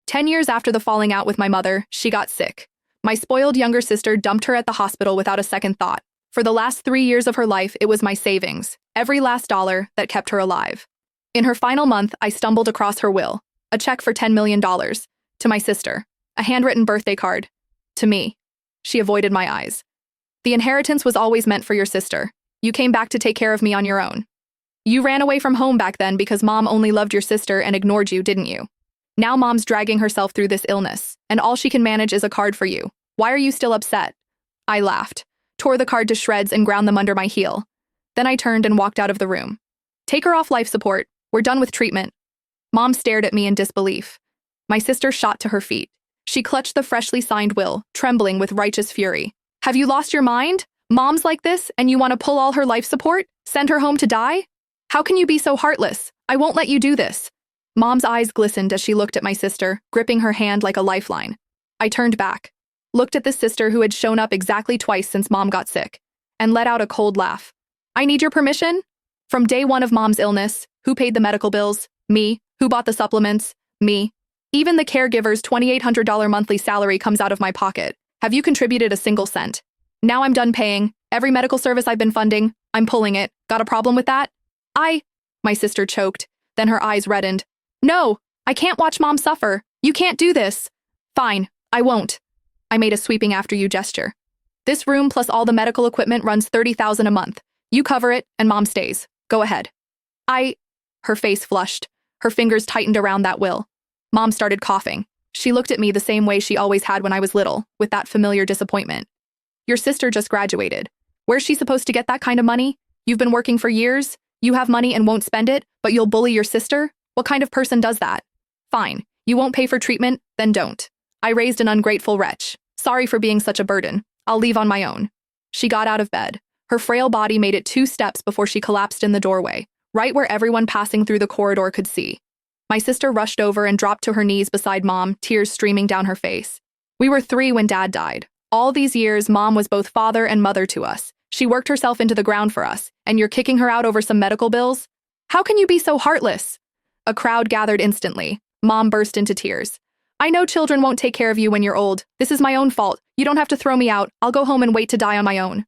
10 years after the falling out with my mother, she got sick. My spoiled younger sister dumped her at the hospital without a second thought. For the last 3 years of her life, it was my savings, every last dollar, that kept her alive. In her final month, I stumbled across her will, a check for $10 million, to my sister, a handwritten birthday card, to me. She avoided my eyes. The inheritance was always meant for your sister. You came back to take care of me on your own. You ran away from home back then because Mom only loved your sister and ignored you, didn't you? Now Mom's dragging herself through this illness, and all she can manage is a card for you. Why are you still upset? I laughed, tore the card to shreds and ground them under my heel. Then I turned and walked out of the room. Take her off life support. We're done with treatment. Mom stared at me in disbelief. My sister shot to her feet. She clutched the freshly signed will, trembling with righteous fury. Have you lost your mind? Mom's like this, and you want to pull all her life support? Send her home to die? How can you be so heartless? I won't let you do this. Mom's eyes glistened as she looked at my sister, gripping her hand like a lifeline. I turned back, looked at the sister who had shown up exactly twice since Mom got sick, and let out a cold laugh. I need your permission? From day one of Mom's illness, who paid the medical bills? Me. Who bought the supplements? Me. Even the caregiver's $2,800 monthly salary comes out of my pocket. Have you contributed a single cent? Now I'm done paying. Every medical service I've been funding, I'm pulling it. Got a problem with that? My sister choked, then her eyes reddened. No, I can't watch Mom suffer. You can't do this. Fine, I won't. I made a sweeping after you gesture. This room plus all the medical equipment runs $30,000 a month. You cover it, and Mom stays. Go ahead. Her face flushed. Her fingers tightened around that will. Mom started coughing. She looked at me the same way she always had when I was little, with that familiar disappointment. Your sister just graduated. Where's she supposed to get that kind of money? You've been working for years. You have money and won't spend it, but you'll bully your sister? What kind of person does that? Fine. You won't pay for treatment? Then don't. I raised an ungrateful wretch. Sorry for being such a burden. I'll leave on my own. She got out of bed. Her frail body made it 2 steps before she collapsed in the doorway, right where everyone passing through the corridor could see. My sister rushed over and dropped to her knees beside Mom, tears streaming down her face. We were 3 when Dad died. All these years, Mom was both father and mother to us. She worked herself into the ground for us, and you're kicking her out over some medical bills? How can you be so heartless? A crowd gathered instantly. Mom burst into tears. I know children won't take care of you when you're old. This is my own fault. You don't have to throw me out. I'll go home and wait to die on my own.